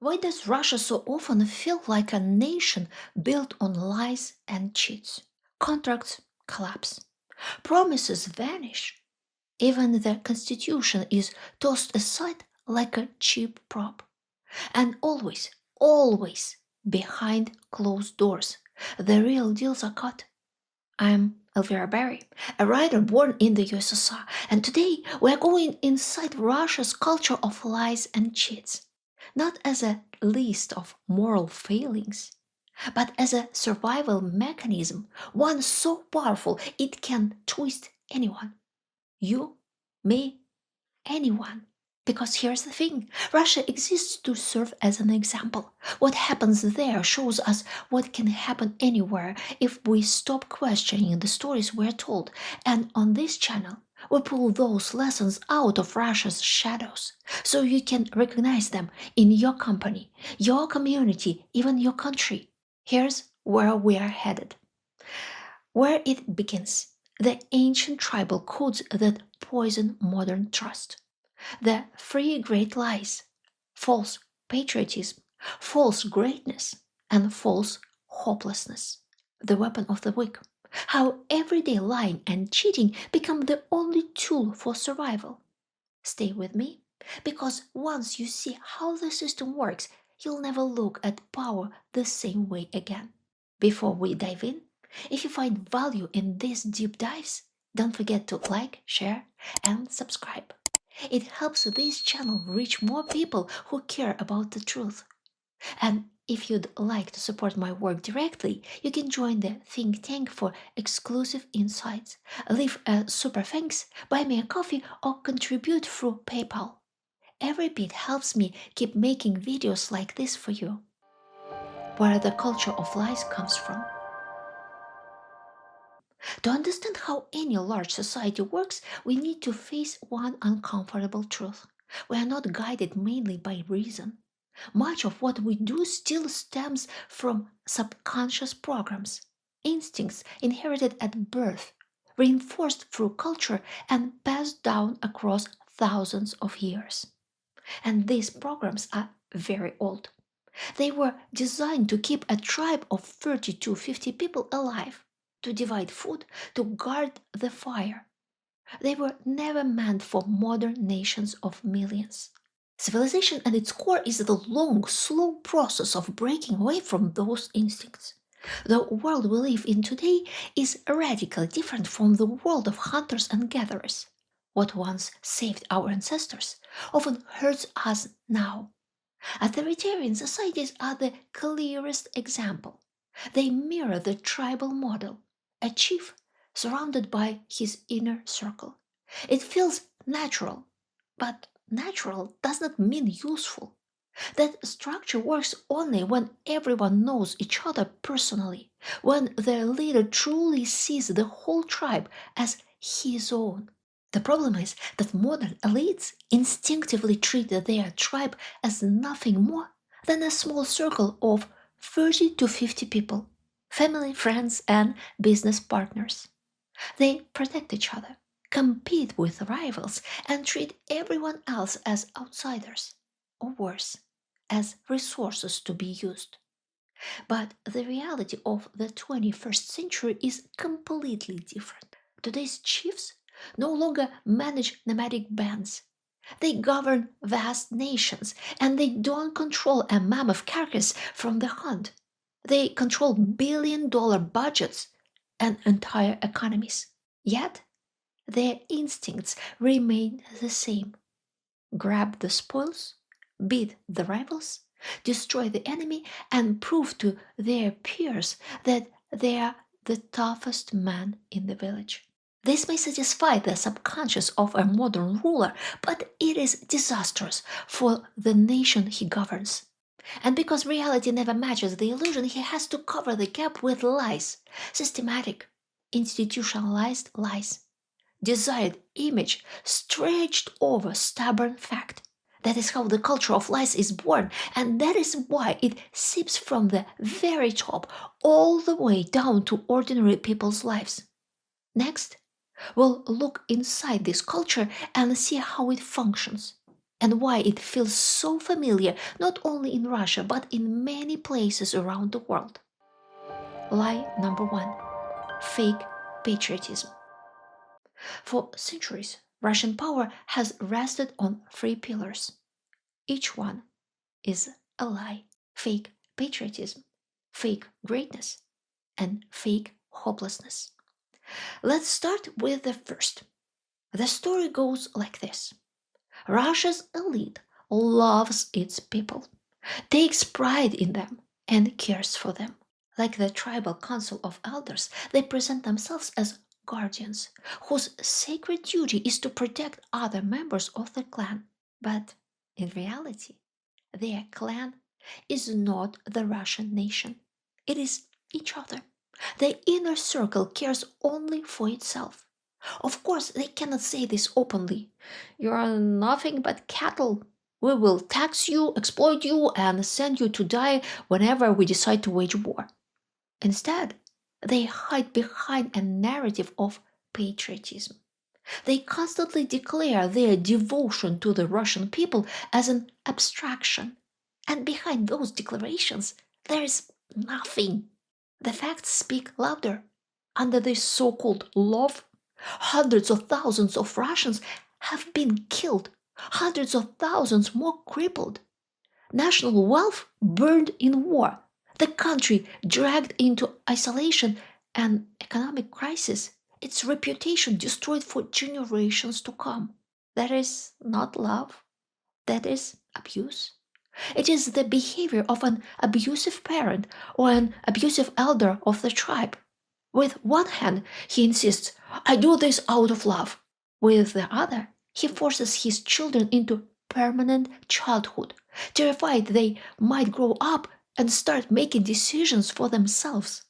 Why does Russia so often feel like a nation built on lies and cheats? Contracts collapse, promises vanish, even the constitution is tossed aside like a cheap prop. And always, behind closed doors, the real deals are cut. I'm Elvira Bary, a writer born in the USSR, and today we're going inside Russia's culture of lies and cheats, not as a list of moral failings, but as a survival mechanism, one so powerful it can twist anyone. You, me, anyone. Because here's the thing, Russia exists to serve as an example. What happens there shows us what can happen anywhere if we stop questioning the stories we're told. And on this channel, we pull those lessons out of Russia's shadows, so you can recognize them in your company, your community, even your country. Here's where we are headed. Where it begins, the ancient tribal codes that poison modern trust. The three great lies: false patriotism, false greatness, and false hopelessness. The weapon of the weak. How everyday lying and cheating become the only tool for survival. Stay with me, because once you see how the system works, you'll never look at power the same way again. Before we dive in, if you find value in these deep dives, don't forget to like, share, and subscribe. It helps this channel reach more people who care about the truth. And if you'd like to support my work directly, you can join the think tank for exclusive insights, leave a super thanks, buy me a coffee, or contribute through PayPal. Every bit helps me keep making videos like this for you. Where the culture of lies comes from. To understand how any large society works, we need to face one uncomfortable truth. We are not guided mainly by reason. Much of what we do still stems from subconscious programs, instincts inherited at birth, reinforced through culture, and passed down across thousands of years. And these programs are very old. They were designed to keep a tribe of 30 to 50 people alive, to divide food, to guard the fire. They were never meant for modern nations of millions. Civilization at its core is the long, slow process of breaking away from those instincts. The world we live in today is radically different from the world of hunters and gatherers. What once saved our ancestors often hurts us now. Authoritarian societies are the clearest example. They mirror the tribal model, a chief surrounded by his inner circle. It feels natural, but natural does not mean useful. That structure works only when everyone knows each other personally, when the leader truly sees the whole tribe as his own. The problem is that modern elites instinctively treat their tribe as nothing more than a small circle of 30 to 50 people, family, friends, and business partners. They protect each other, compete with rivals, and treat everyone else as outsiders, or worse, as resources to be used. But the reality of the 21st century is completely different. Today's chiefs no longer manage nomadic bands. They govern vast nations, and they don't control a mammoth carcass from the hunt. They control billion-dollar budgets and entire economies. Yet, their instincts remain the same. Grab the spoils, beat the rivals, destroy the enemy, and prove to their peers that they are the toughest man in the village. This may satisfy the subconscious of a modern ruler, but it is disastrous for the nation he governs. And because reality never matches the illusion, he has to cover the gap with lies, systematic, institutionalized lies. Desired image stretched over stubborn fact. That is how the culture of lies is born, and that is why it seeps from the very top all the way down to ordinary people's lives. Next, we'll look inside this culture and see how it functions. and why it feels so familiar not only in Russia but in many places around the world. Lie number one: fake patriotism. For centuries, Russian power has rested on three pillars. Each one is a lie: fake patriotism, fake greatness, and fake hopelessness. Let's start with the first. The story goes like this: Russia's elite loves its people, takes pride in them, and cares for them. Like the tribal council of elders, they present themselves as guardians, whose sacred duty is to protect other members of the clan. But in reality, their clan is not the Russian nation. It is each other. The inner circle cares only for itself. Of course, they cannot say this openly. You are nothing but cattle. We will tax you, exploit you, and send you to die whenever we decide to wage war. Instead, they hide behind a narrative of patriotism. They constantly declare their devotion to the Russian people as an abstraction. And behind those declarations, there is nothing. The facts speak louder. Under this so-called love, hundreds of thousands of Russians have been killed, hundreds of thousands more crippled. National wealth burned in war, the country dragged into isolation and economic crisis, its reputation destroyed for generations to come. That is not love, that is abuse. It is the behavior of an abusive parent or an abusive elder of the tribe. With one hand, he insists, I do this out of love. With the other, he forces his children into permanent childhood, terrified they might grow up and start making decisions for themselves.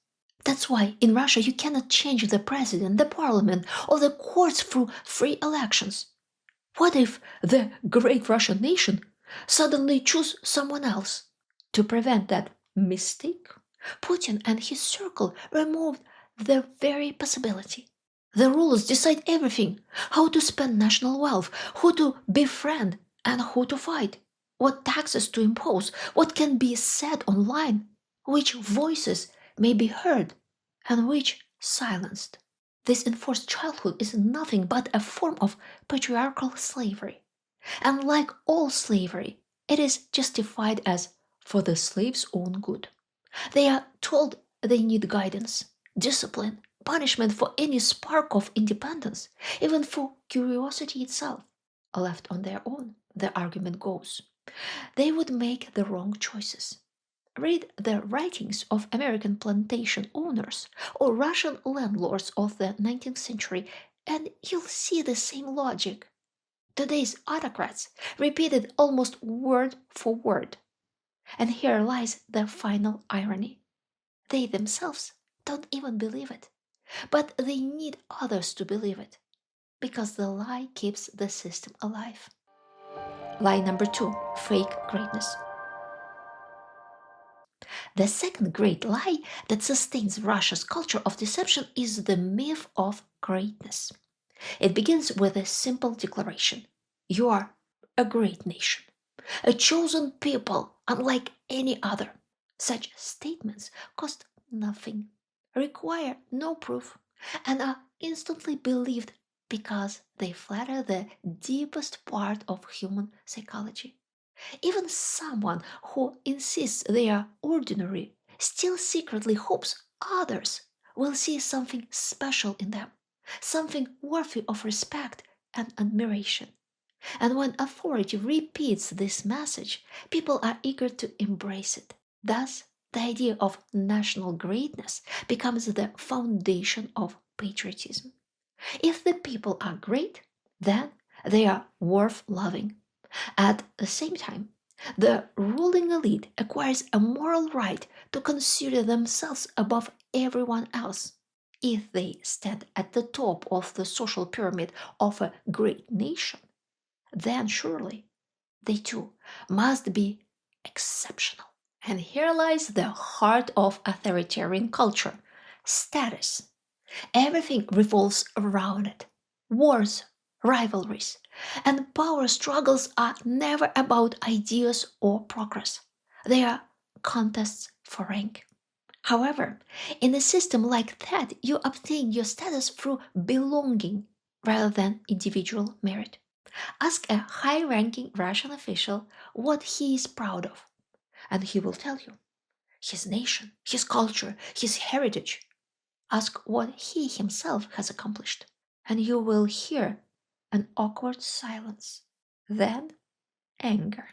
That's why in Russia you cannot change the president, the parliament, or the courts through free elections. What if the great Russian nation suddenly choose someone else? To prevent that mistake, Putin and his circle removed the very possibility. The rulers decide everything: how to spend national wealth, who to befriend, and who to fight, what taxes to impose, what can be said online, which voices may be heard, and which silenced. This enforced childhood is nothing but a form of patriarchal slavery. And like all slavery, it is justified as for the slave's own good. They are told they need guidance, discipline, punishment for any spark of independence, even for curiosity itself. Left on their own, the argument goes, they would make the wrong choices. Read the writings of American plantation owners or Russian landlords of the 19th century, and you'll see the same logic. Today's autocrats repeat it almost word for word. And here lies the final irony. They themselves don't even believe it, but they need others to believe it, because the lie keeps the system alive. Lie number two: fake greatness. The second great lie that sustains Russia's culture of deception is the myth of greatness. It begins with a simple declaration: you are a great nation, a chosen people unlike any other. Such statements cost nothing, require no proof, and are instantly believed because they flatter the deepest part of human psychology. Even someone who insists they are ordinary still secretly hopes others will see something special in them, something worthy of respect and admiration. And when authority repeats this message, people are eager to embrace it. Thus, the idea of national greatness becomes the foundation of patriotism. If the people are great, then they are worth loving. At the same time, the ruling elite acquires a moral right to consider themselves above everyone else. If they stand at the top of the social pyramid of a great nation, then surely they too must be exceptional. And here lies the heart of authoritarian culture: status. Everything revolves around it: wars, rivalries, and power struggles are never about ideas or progress. They are contests for rank. However, in a system like that, you obtain your status through belonging rather than individual merit. Ask a high ranking Russian official what he is proud of, and he will tell you his nation, his culture, his heritage. Ask what he himself has accomplished, and you will hear an awkward silence, then anger,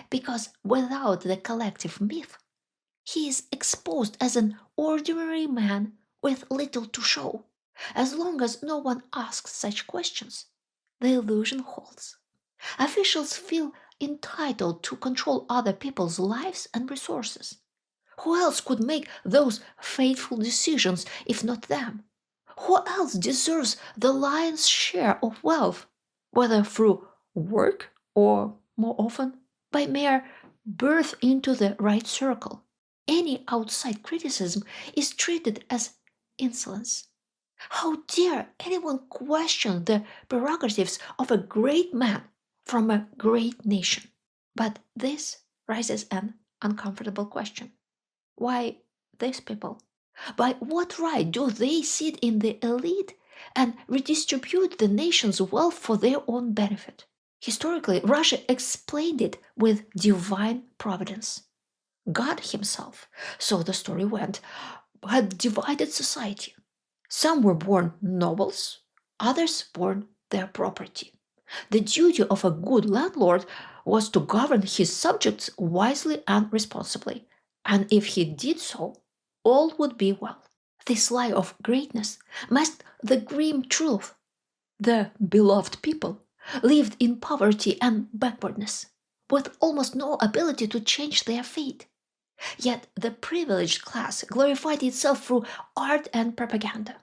because without the collective myth, he is exposed as an ordinary man with little to show. As long as no one asks such questions, the illusion holds. Officials feel entitled to control other people's lives and resources. Who else could make those fateful decisions if not them? Who else deserves the lion's share of wealth, whether through work or, more often, by mere birth into the right circle? Any outside criticism is treated as insolence. How dare anyone question the prerogatives of a great man from a great nation? But this raises an uncomfortable question. Why these people? By what right do they sit in the elite and redistribute the nation's wealth for their own benefit? Historically, Russia explained it with divine providence. God himself, so the story went, had divided society. Some were born nobles, others born their property. The duty of a good landlord was to govern his subjects wisely and responsibly, and if he did so, all would be well. This lie of greatness masked the grim truth. The beloved people lived in poverty and backwardness, with almost no ability to change their fate. Yet the privileged class glorified itself through art and propaganda.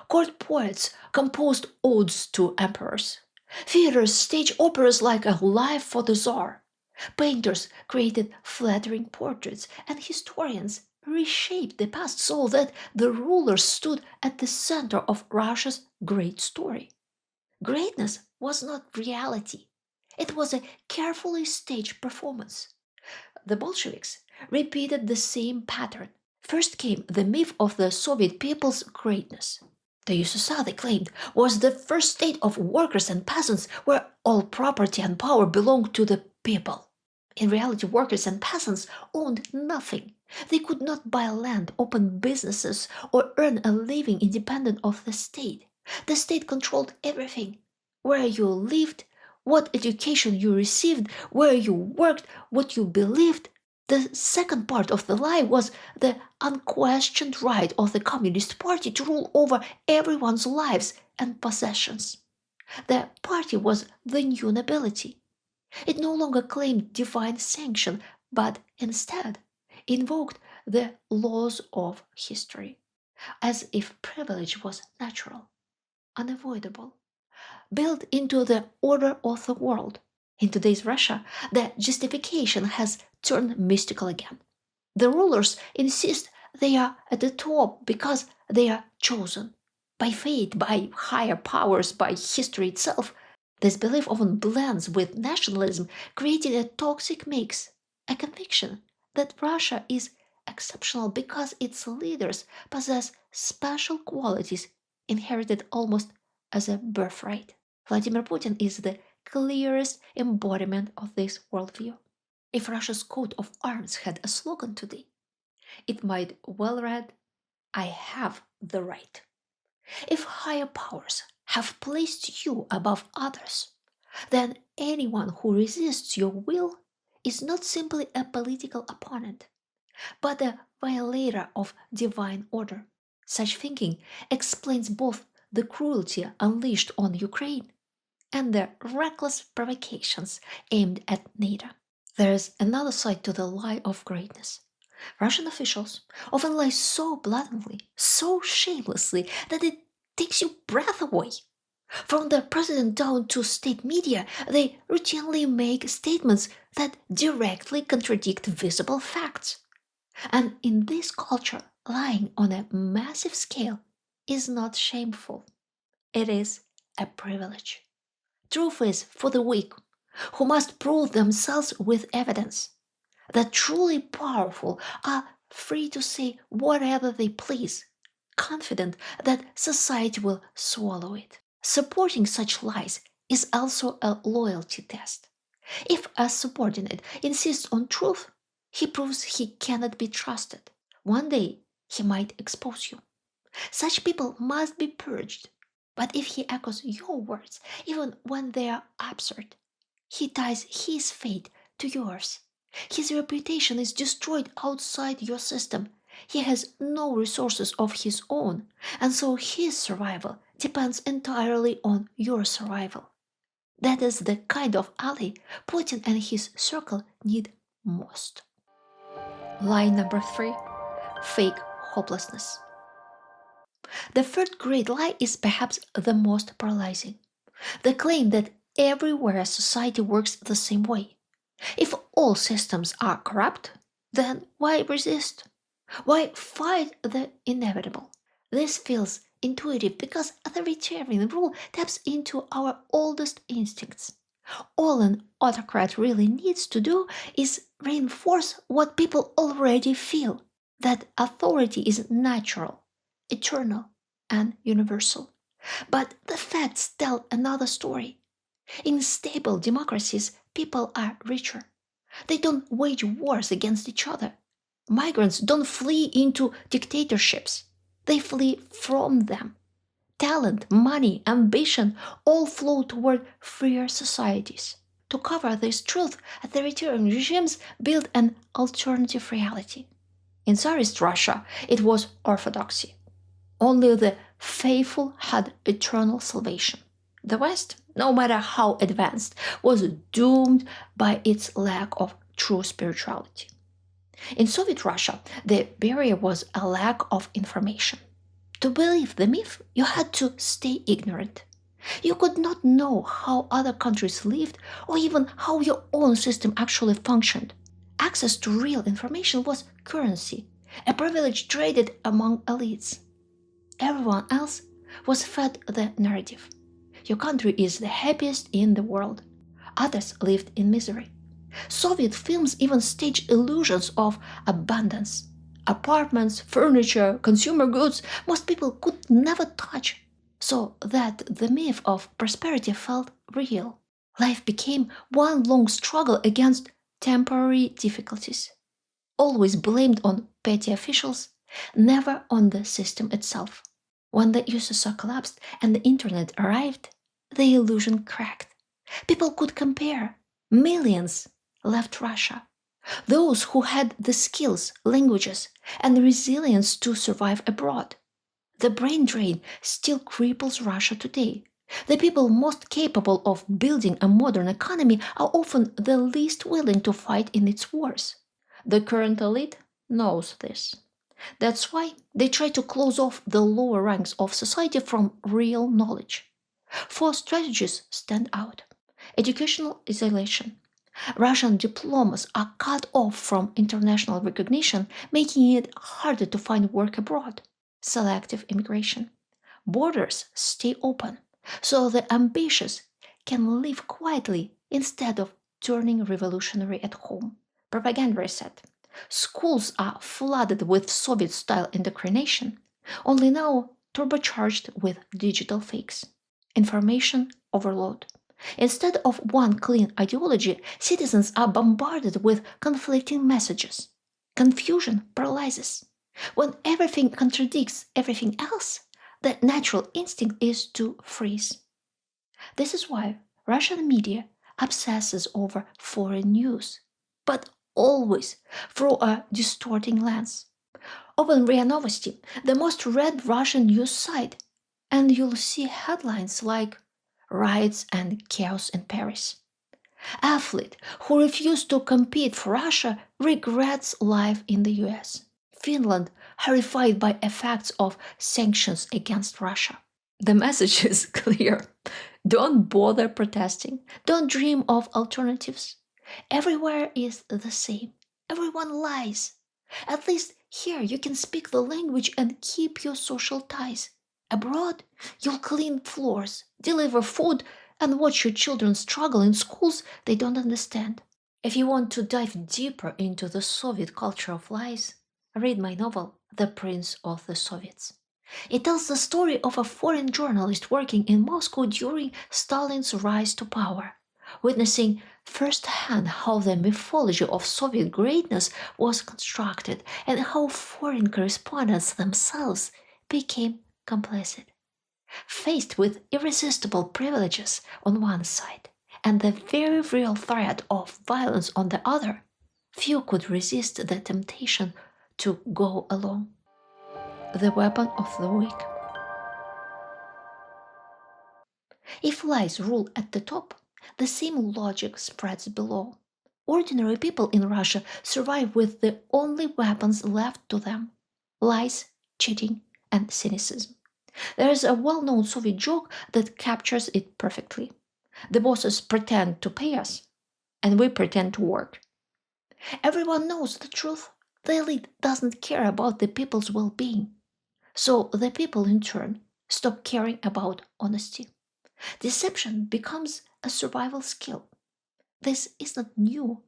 Court poets composed odes to emperors. Theaters staged operas like a life for the Tsar. Painters created flattering portraits, and historians reshaped the past so that the rulers stood at the center of Russia's great story. Greatness was not reality. It was a carefully staged performance. The Bolsheviks repeated the same pattern. First came the myth of the Soviet people's greatness. The USSR, they claimed, was the first state of workers and peasants where all property and power belonged to the people. In reality, workers and peasants owned nothing. They could not buy land, open businesses, or earn a living independent of the state. The state controlled everything: where you lived, what education you received, where you worked, what you believed. The second part of the lie was the unquestioned right of the Communist Party to rule over everyone's lives and possessions. The party was the new nobility. It no longer claimed divine sanction, but instead invoked the laws of history, as if privilege was natural, unavoidable, built into the order of the world. In today's Russia, the justification has turned mystical again. The rulers insist they are at the top because they are chosen by fate, by higher powers, by history itself. This belief often blends with nationalism, creating a toxic mix, a conviction that Russia is exceptional because its leaders possess special qualities inherited almost as a birthright. Vladimir Putin is the clearest embodiment of this worldview. If Russia's coat of arms had a slogan today, it might well read, I have the right. If higher powers have placed you above others, then anyone who resists your will is not simply a political opponent, but a violator of divine order. Such thinking explains both the cruelty unleashed on Ukraine and the reckless provocations aimed at NATO. There is another side to the lie of greatness. Russian officials often lie so blatantly, so shamelessly, that it takes your breath away. From the president down to state media, they routinely make statements that directly contradict visible facts. And in this culture, lying on a massive scale is not shameful. It is a privilege. Truth is for the weak, who must prove themselves with evidence. The truly powerful are free to say whatever they please, confident that society will swallow it. Supporting such lies is also a loyalty test. If a subordinate insists on truth, he proves he cannot be trusted. One day he might expose you. Such people must be purged. But if he echoes your words, even when they are absurd, he ties his fate to yours. His reputation is destroyed outside your system. He has no resources of his own, and so his survival depends entirely on your survival. That is the kind of ally Putin and his circle need most. Lie number 3: fake hopelessness. The third great lie is perhaps the most paralyzing. The claim that everywhere society works the same way. If all systems are corrupt, then why resist? Why fight the inevitable? This feels intuitive because authoritarian rule taps into our oldest instincts. All an autocrat really needs to do is reinforce what people already feel, that authority is natural, eternal, and universal. But the facts tell another story. In stable democracies, people are richer. They don't wage wars against each other. Migrants don't flee into dictatorships. They flee from them. Talent, money, ambition all flow toward freer societies. To cover this truth, authoritarian regimes build an alternative reality. In Tsarist Russia, it was orthodoxy. Only the faithful had eternal salvation. The West, no matter how advanced, was doomed by its lack of true spirituality. In Soviet Russia, the barrier was a lack of information. To believe the myth, you had to stay ignorant. You could not know how other countries lived or even how your own system actually functioned. Access to real information was currency, a privilege traded among elites. Everyone else was fed the narrative. Your country is the happiest in the world. Others lived in misery. Soviet films even staged illusions of abundance. Apartments, furniture, consumer goods most people could never touch, so that the myth of prosperity felt real. Life became one long struggle against temporary difficulties, always blamed on petty officials, never on the system itself. When the USSR collapsed and the internet arrived, the illusion cracked. People could compare. Millions left Russia. Those who had the skills, languages, and the resilience to survive abroad. The brain drain still cripples Russia today. The people most capable of building a modern economy are often the least willing to fight in its wars. The current elite knows this. That's why they try to close off the lower ranks of society from real knowledge. Four strategies stand out: educational isolation. Russian diplomas are cut off from international recognition, making it harder to find work abroad. Selective immigration. Borders stay open, so the ambitious can live quietly instead of turning revolutionary at home. Propaganda reset. Schools are flooded with Soviet-style indoctrination, only now turbocharged with digital fakes. Information overload. Instead of one clean ideology, citizens are bombarded with conflicting messages. Confusion paralyzes. When everything contradicts everything else, the natural instinct is to freeze. This is why Russian media obsesses over foreign news, but always through a distorting lens. Open RIA Novosti, the most read Russian news site, and you'll see headlines like riots and chaos in Paris. Athlete who refused to compete for Russia regrets life in the US. Finland horrified by effects of sanctions against Russia. The message is clear. Don't bother protesting. Don't dream of alternatives. Everywhere is the same. Everyone lies. At least here you can speak the language and keep your social ties. Abroad, you'll clean floors, deliver food, and watch your children struggle in schools they don't understand. If you want to dive deeper into the Soviet culture of lies, read my novel, The Prince of the Soviets. It tells the story of a foreign journalist working in Moscow during Stalin's rise to power, witnessing firsthand how the mythology of Soviet greatness was constructed and how foreign correspondents themselves became complicit. Faced with irresistible privileges on one side and the very real threat of violence on the other, few could resist the temptation to go along. The weapon of the weak. If lies rule at the top, the same logic spreads below. Ordinary people in Russia survive with the only weapons left to them: lies, cheating, and cynicism. There is a well known Soviet joke that captures it perfectly. The bosses pretend to pay us, and we pretend to work. Everyone knows the truth. The elite doesn't care about the people's well being. So the people, in turn, stop caring about honesty. Deception becomes a survival skill. This is not new.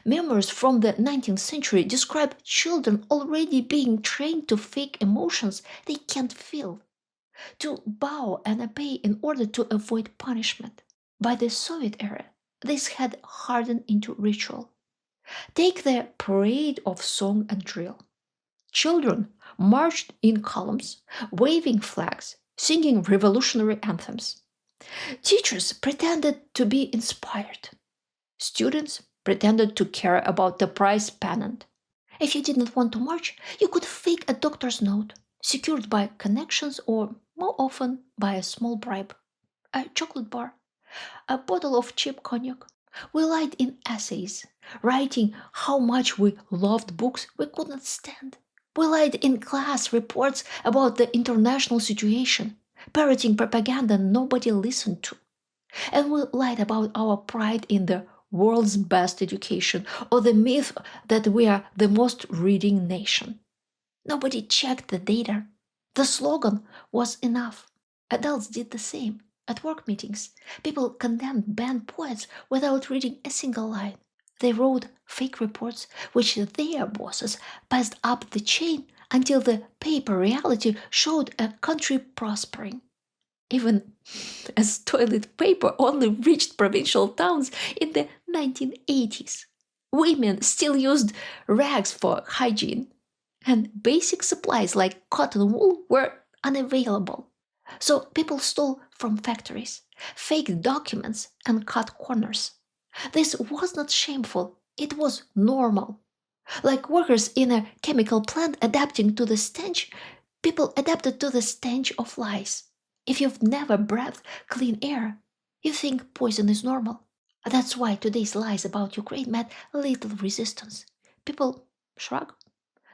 Memoirs from the 19th century describe children already being trained to fake emotions they can't feel, to bow and obey in order to avoid punishment. By the Soviet era, this had hardened into ritual. Take the parade of song and drill. Children marched in columns, waving flags, singing revolutionary anthems. Teachers pretended to be inspired. Students pretended to care about the prize pennant. If you didn't want to march, you could fake a doctor's note, secured by connections or, more often, by a small bribe. A chocolate bar, a bottle of cheap cognac. We lied in essays, writing how much we loved books we could not stand. We lied in class reports about the international situation, parroting propaganda nobody listened to. And we lied about our pride in the world's best education or the myth that we are the most reading nation. Nobody checked the data. The slogan was enough. Adults did the same. At work meetings, people condemned banned poets without reading a single line. They wrote fake reports which their bosses passed up the chain until the paper reality showed a country prospering. Even as toilet paper only reached provincial towns in the 1980s. Women still used rags for hygiene, and basic supplies like cotton wool were unavailable. So people stole from factories, faked documents, and cut corners. This was not shameful, it was normal. Like workers in a chemical plant adapting to the stench, people adapted to the stench of lies. If you've never breathed clean air, you think poison is normal. That's why today's lies about Ukraine met little resistance. People shrug.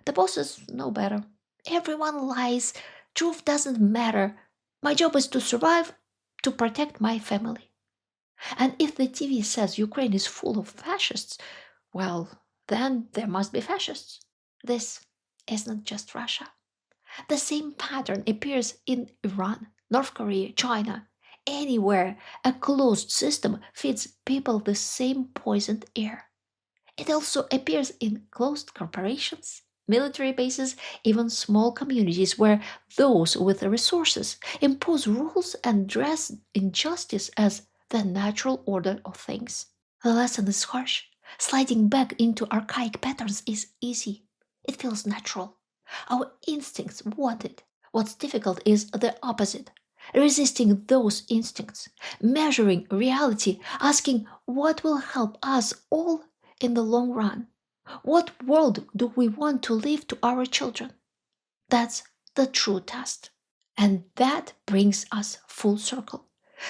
The bosses know better. Everyone lies. Truth doesn't matter. My job is to survive, to protect my family. And if the TV says Ukraine is full of fascists, well, then there must be fascists. This is not just Russia. The same pattern appears in Iran, North Korea, China. Anywhere a closed system feeds people the same poisoned air. It also appears in closed corporations, military bases, even small communities where those with the resources impose rules and dress injustice as the natural order of things. The lesson is harsh. Sliding back into archaic patterns is easy. It feels natural. Our instincts want it. What's difficult is the opposite. Resisting those instincts, measuring reality, asking what will help us all in the long run. What world do we want to leave to our children? That's the true test. And that brings us full circle.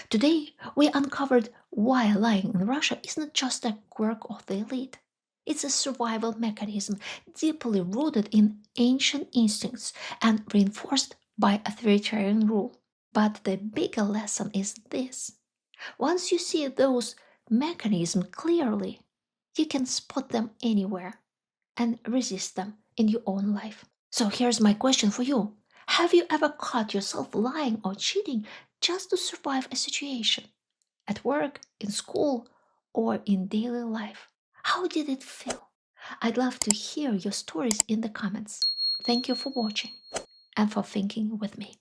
Today, we uncovered why lying in Russia is not just a quirk of the elite. It's a survival mechanism deeply rooted in ancient instincts and reinforced by authoritarian rule. But the bigger lesson is this. Once you see those mechanisms clearly, you can spot them anywhere and resist them in your own life. So here's my question for you. Have you ever caught yourself lying or cheating just to survive a situation? at work, in school, or in daily life? How did it feel? I'd love to hear your stories in the comments. Thank you for watching and for thinking with me.